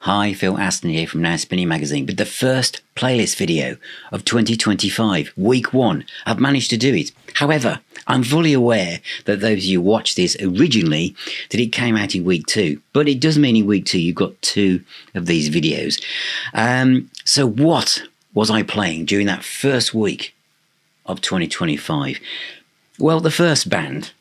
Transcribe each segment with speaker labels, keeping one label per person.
Speaker 1: Hi, Phil Aston here from Now Spinning Magazine, with the first playlist video of 2025, week 1. I've managed to do it. However, I'm fully aware that those of you who watched this originally, that it came out in week 2. But it does mean in week 2 you've got 2 of these videos. So what was I playing during that first week of 2025? Well, the first band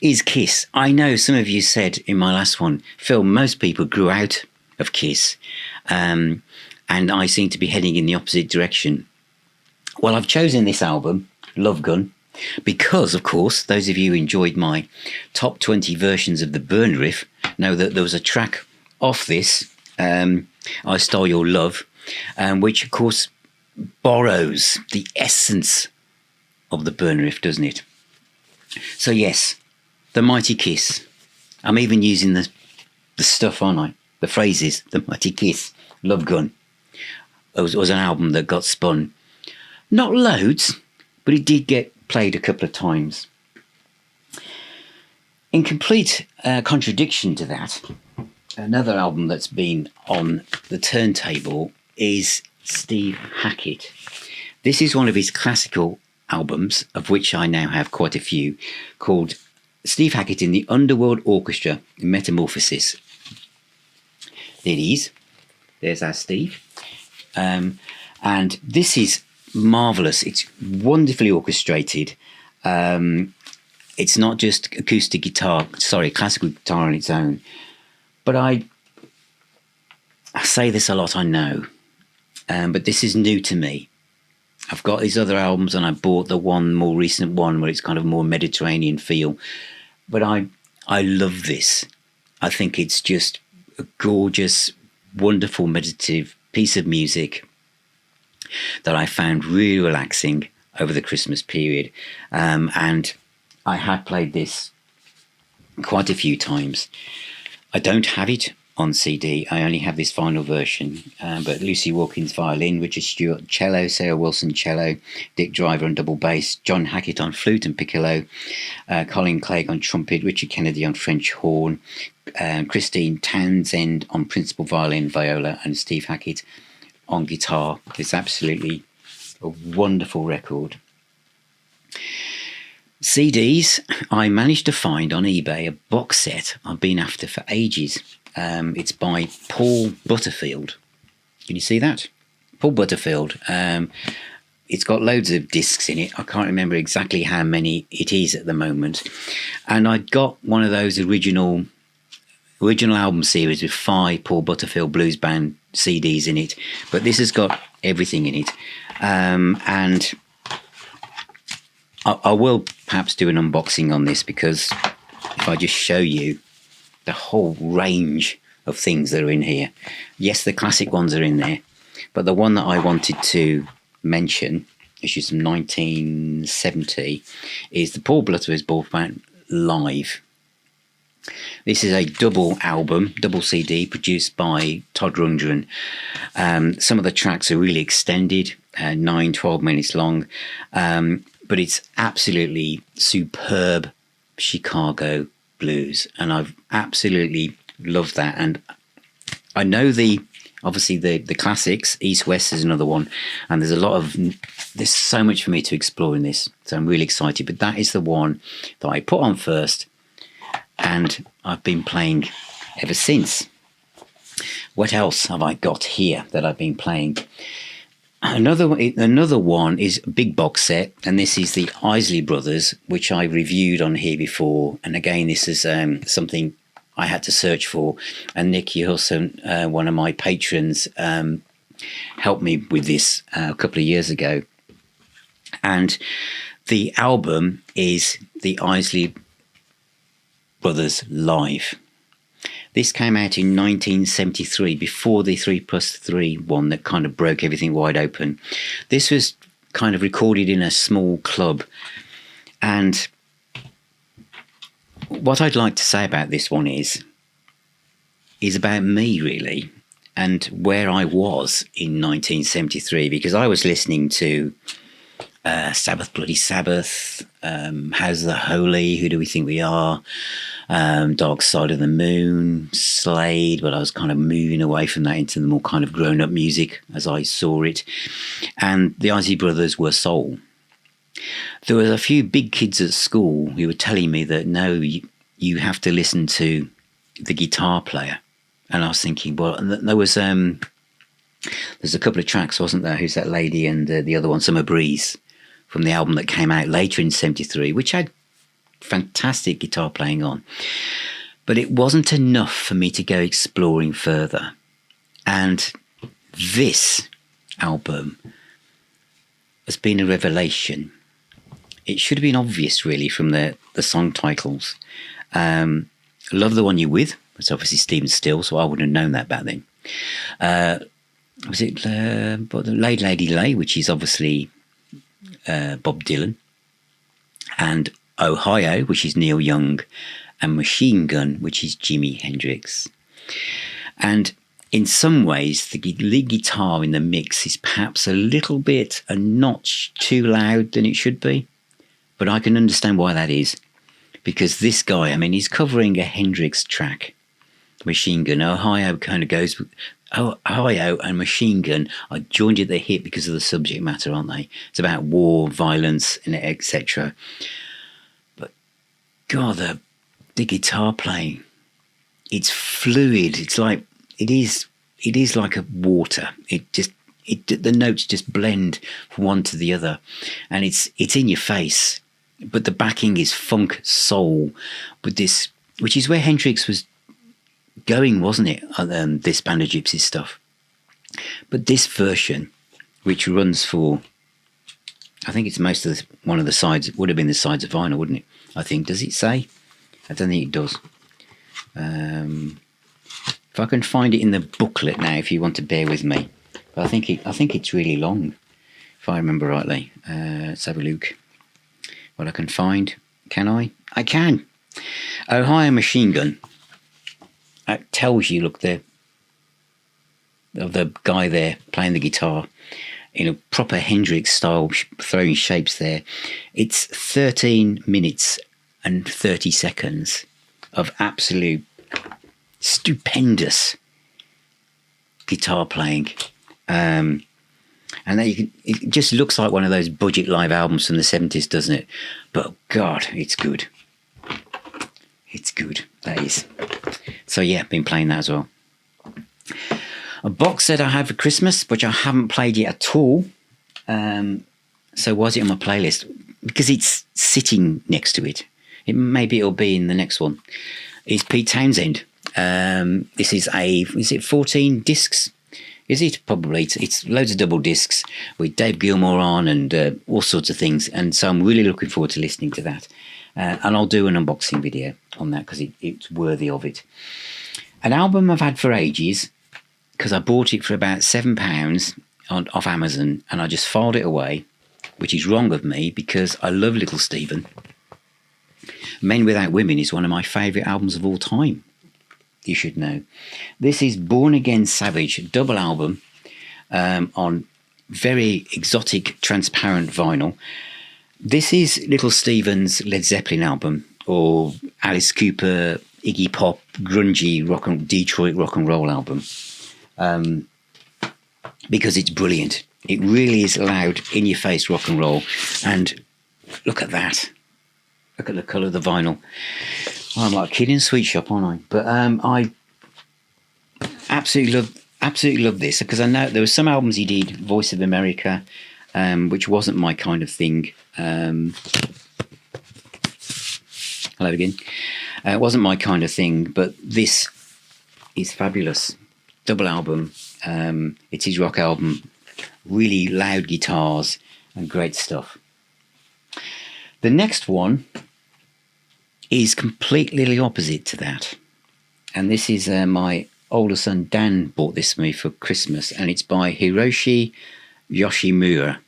Speaker 1: is Kiss. I know some of you said in my last one, Phil, most people grew out of Kiss, and I seem to be heading in the opposite direction. Well, I've chosen this album, Love Gun, because, of course, those of you who enjoyed my top 20 versions of the Burn Riff know that there was a track off this, I Stole Your Love, which, of course, borrows the essence of the Burn Riff, doesn't it? So, yes, the Mighty Kiss. I'm even using the stuff, aren't I? The phrases, the Mighty Kiss, Love Gun. It was an album that got spun. Not loads, but it did get played a couple of times. In complete contradiction to that, another album that's been on the turntable is Steve Hackett. This is one of his classical albums, of which I now have quite a few, called Steve Hackett in the Underworld Orchestra, Metamorpheus. There it is. There's our Steve. And this is marvellous. It's wonderfully orchestrated. It's not just classical guitar on its own. But I say this a lot, I know. But this is new to me. I've got these other albums and I bought the more recent one where it's kind of more Mediterranean feel. But I love this. I think it's just a gorgeous, wonderful, meditative piece of music that I found really relaxing over the Christmas period. And I had played this quite a few times. I don't have it on CD. I only have this vinyl version. But Lucy Wilkins violin, Richard Stewart cello, Sarah Wilson cello, Dick Driver on double bass, John Hackett on flute and piccolo, Colin Clegg on trumpet, Richard Kennedy on French horn, Christine Townsend on principal violin, viola, and Steve Hackett on guitar. It's absolutely a wonderful record. CDs, I managed to find on eBay a box set I've been after for ages. It's by Paul Butterfield. Can you see that? Paul Butterfield. It's got loads of discs in it. I can't remember exactly how many it is at the moment. And I got one of those original album series with 5 Paul Butterfield Blues Band CDs in it. But this has got everything in it. And I will perhaps do an unboxing on this, because if I just show you the whole range of things that are in here. Yes, the classic ones are in there, but the one that I wanted to mention, which is from 1970, is the Paul Butterfield Blues Band Live. This is a double album, double CD, produced by Todd Rundgren. Some of the tracks are really extended, 12 minutes long, but it's absolutely superb Chicago blues, and I've absolutely loved that. And I know obviously the classics. East West is another one, and there's so much for me to explore in this, so I'm really excited. But that is the one that I put on first, and I've been playing ever since. What else have I got here that I've been playing? Another one is a big box set, and this is the Isley Brothers, which I reviewed on here before. And again, this is something I had to search for. And Nick Yoshimura, one of my patrons, helped me with this a couple of years ago. And the album is the Isley Brothers Live. This came out in 1973, before the 3+3 one that kind of broke everything wide open. This was kind of recorded in a small club. And what I'd like to say about this one is about me, really, and where I was in 1973, because I was listening to Sabbath Bloody Sabbath, How's the Holy, Who Do We Think We Are, Dark Side of the Moon, Slade, but I was kind of moving away from that into the more kind of grown-up music as I saw it. And the Isley Brothers were soul. There were a few big kids at school who were telling me that, no, you have to listen to the guitar player. And I was thinking, well, there was... there's a couple of tracks, wasn't there? Who's That Lady? And the other one, Summer Breeze, from the album that came out later in 73, which had fantastic guitar playing on. But it wasn't enough for me to go exploring further. And this album has been a revelation. It should have been obvious, really, from the song titles. Love the One You're With. It's obviously Stephen Still, so I wouldn't have known that back then. Was it Lay Lady Lay, which is obviously Bob Dylan, and Ohio, which is Neil Young, and Machine Gun, which is Jimi Hendrix. And in some ways, the lead guitar in the mix is perhaps a little bit a notch too loud than it should be, but I can understand why that is, because this guy, I mean, he's covering a Hendrix track, Machine Gun. Ohio kind of goes... Ohio and Machine Gun are joined at the hip because of the subject matter, aren't they? It's about war, violence, and etc. But God, the guitar playing, it's fluid. It's like it is like a water. The notes just blend from one to the other, and it's in your face. But the backing is funk soul with this, which is where Hendrix was going, wasn't it? This Band of Gypsy stuff. But this version, which runs for, I think it's one of the sides, it would have been the sides of vinyl, wouldn't it? I think. Does it say? I don't think it does. If I can find it in the booklet now, if you want to bear with me. But I think it's really long, if I remember rightly. Let's have a look. What I can find. Can I? I can. Ohio Machine Gun. It tells you, look, the guy there playing the guitar in a proper Hendrix style, throwing shapes there. It's 13 minutes and 30 seconds of absolute stupendous guitar playing. And then it just looks like one of those budget live albums from the 70s, doesn't it? But God, it's good. It's good, that is. So yeah, been playing that as well. A box set I had for Christmas, which I haven't played yet at all. So why is it on my playlist? Because it's sitting next to it. Maybe it'll be in the next one. It's Pete Townsend. This is it 14 discs? Is it? Probably. It's loads of double discs with Dave Gilmour on and all sorts of things. And so I'm really looking forward to listening to that. And I'll do an unboxing video on that because it's worthy of it. An album I've had for ages, because I bought it for about £7 off Amazon and I just filed it away, which is wrong of me because I love Little Steven. Men Without Women is one of my favourite albums of all time, you should know. This is Born Again Savage, a double album on very exotic transparent vinyl. This is Little Steven's Led Zeppelin album, or Alice Cooper, Iggy Pop, grungy Detroit rock and roll album, because it's brilliant. It really is loud, in-your-face rock and roll. And look at that. Look at the colour of the vinyl. I'm like a kid in a sweet shop, aren't I? But I absolutely love this, because I know there were some albums he did, Voice of America, which wasn't my kind of thing. Hello again. It wasn't my kind of thing, but this is fabulous. Double album. It's his rock album. Really loud guitars and great stuff. The next one is completely the opposite to that. And this is my older son Dan bought this for me for Christmas, and it's by Hiroshi Yoshimura,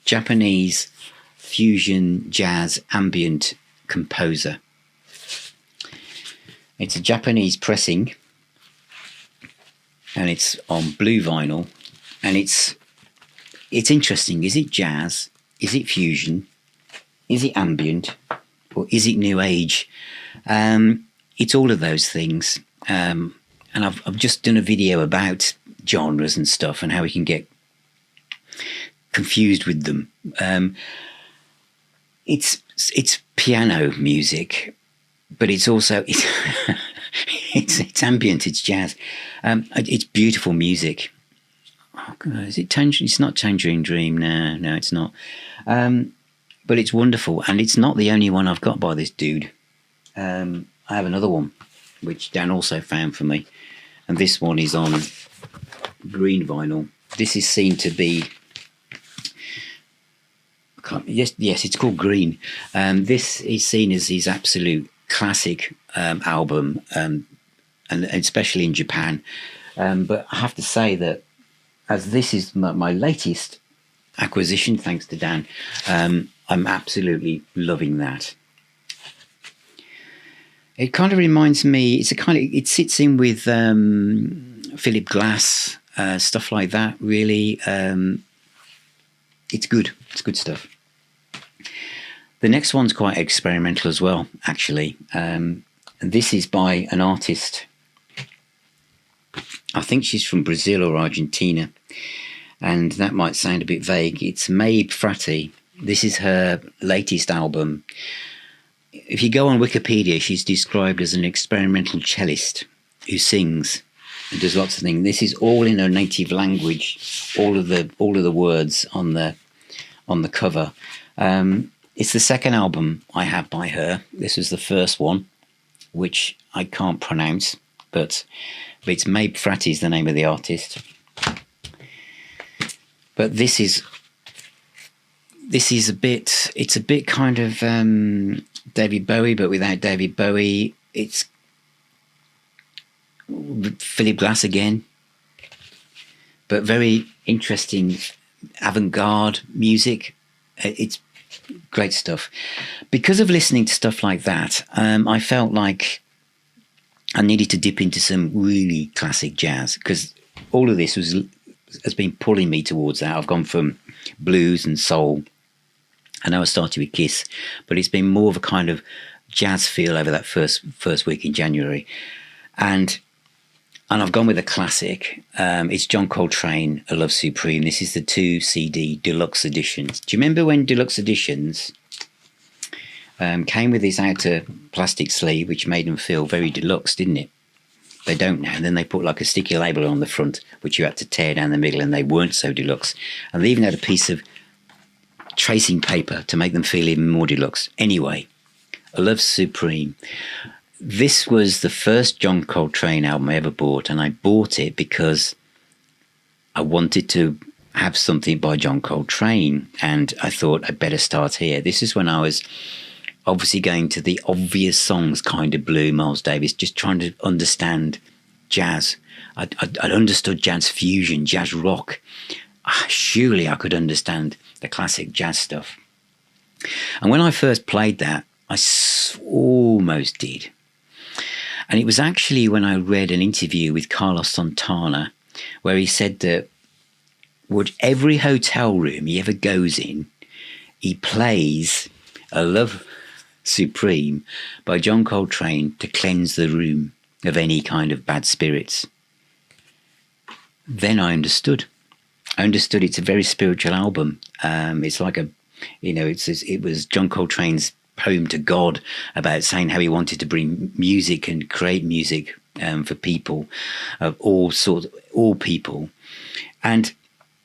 Speaker 1: Japanese fusion jazz ambient composer. It's a Japanese pressing, and it's on blue vinyl, and it's interesting. Is it jazz? Is it fusion? Is it ambient? Or is it new age? It's all of those things. And I've just done a video about genres and stuff and how we can get confused with them. It's piano music, but it's also it's ambient, it's jazz. It's beautiful music. Oh God, is it Tangerine? It's not Tangerine Dream. No, it's not. But it's wonderful, and it's not the only one I've got by this dude. I have another one, which Dan also found for me, and this one is on green vinyl. This is seen to be... Yes, it's called Green. This is seen as his absolute classic album, and especially in Japan. But I have to say that as this is my latest acquisition, thanks to Dan, I'm absolutely loving that. It kind of reminds me. It sits in with Philip Glass, stuff like that. Really, it's good. It's good stuff. The next one's quite experimental as well, actually. This is by an artist. I think she's from Brazil or Argentina, and that might sound a bit vague. It's Mabe Fratti. This is her latest album. If you go on Wikipedia, she's described as an experimental cellist who sings and does lots of things. This is all in her native language. All of the words on the cover. It's the second album I have by her. This was the first one, which I can't pronounce, but it's Mabe Fratti is the name of the artist. But this is a bit kind of David Bowie, but without David Bowie. It's Philip Glass again, but very interesting avant-garde music. It's great stuff. Because of listening to stuff like that, I felt like I needed to dip into some really classic jazz, because all of this has been pulling me towards that. I've gone from blues and soul. I know I started with Kiss, but it's been more of a kind of jazz feel over that first week in January. And I've gone with a classic. It's John Coltrane, A Love Supreme. This is the 2 CD deluxe editions. Do you remember when deluxe editions came with this outer plastic sleeve, which made them feel very deluxe, didn't it? They don't now. And then they put like a sticky label on the front, which you had to tear down the middle, and they weren't so deluxe. And they even had a piece of tracing paper to make them feel even more deluxe. Anyway, A Love Supreme. This was the first John Coltrane album I ever bought, and I bought it because I wanted to have something by John Coltrane, and I thought I'd better start here. This is when I was obviously going to the obvious songs kind of blue, Miles Davis, just trying to understand jazz. I'd understood jazz fusion, jazz rock. Surely I could understand the classic jazz stuff. And when I first played that, I almost did. And it was actually when I read an interview with Carlos Santana, where he said that every hotel room he ever goes in, he plays A Love Supreme by John Coltrane to cleanse the room of any kind of bad spirits. Then I understood. It's a very spiritual album. It's like it was John Coltrane's poem to God about saying how he wanted to bring music and create music for people of all people. And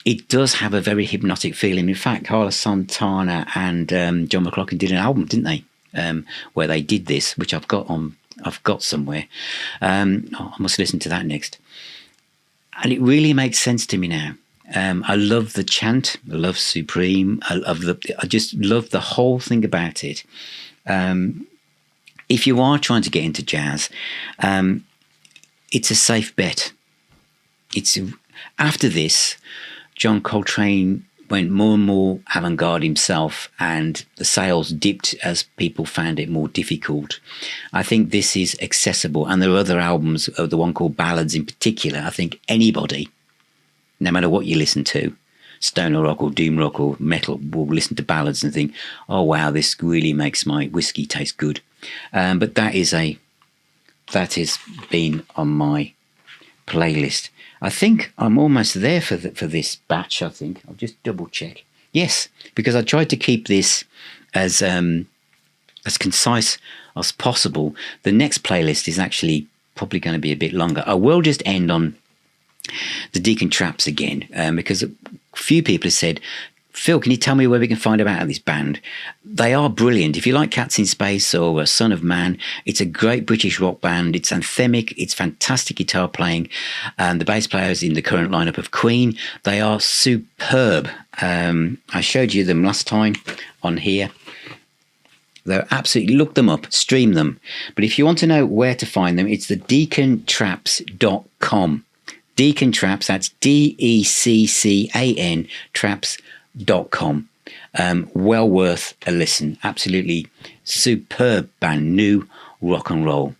Speaker 1: it does have a very hypnotic feeling. In fact, Carlos Santana and John McLaughlin did an album, didn't they? Where they did this, which I've got somewhere. I must listen to that next. And it really makes sense to me now. I love the chant, I love Supreme. I just love the whole thing about it. If you are trying to get into jazz, it's a safe bet. After this, John Coltrane went more and more avant-garde himself, and the sales dipped as people found it more difficult. I think this is accessible, and there are other albums, the one called Ballads in particular. I think anybody, no matter what you listen to, stoner rock or doom rock or metal will listen to ballads and think, oh wow, this really makes my whiskey taste good. But that has been on my playlist. I think I'm almost there for this batch. I think I'll just double check. Yes, because I tried to keep this as concise as possible. The next playlist is actually probably going to be a bit longer. I will just end on the Deacon Traps again, because a few people have said, Phil, can you tell me where we can find out about this band? They are brilliant. If you like Cats in Space or Son of Man, it's a great British rock band. It's anthemic. It's fantastic guitar playing. And the bass players in the current lineup of Queen, they are superb. I showed you them last time on here. They're absolutely, look them up, stream them. But if you want to know where to find them, it's the deacontraps.com. Deacon Traps, that's DECCAN traps.com. Well worth a listen. Absolutely superb band, new rock and roll.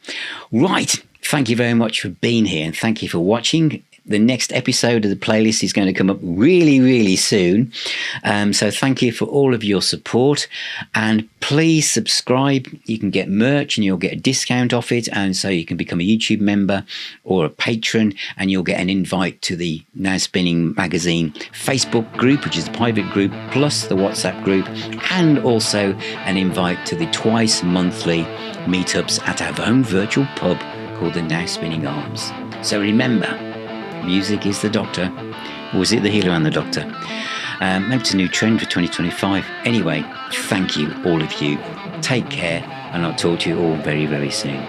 Speaker 1: Right, thank you very much for being here and thank you for watching. The next episode of the playlist is going to come up really, really soon. So thank you for all of your support. And please subscribe. You can get merch and you'll get a discount off it. And so you can become a YouTube member or a patron and you'll get an invite to the Now Spinning Magazine Facebook group, which is a private group, plus the WhatsApp group, and also an invite to the twice monthly meetups at our own virtual pub called the Now Spinning Arms. So remember, music is the doctor, or is it the healer and the doctor? Maybe it's a new trend for 2025. Anyway, thank you, all of you. Take care, and I'll talk to you all very, very soon.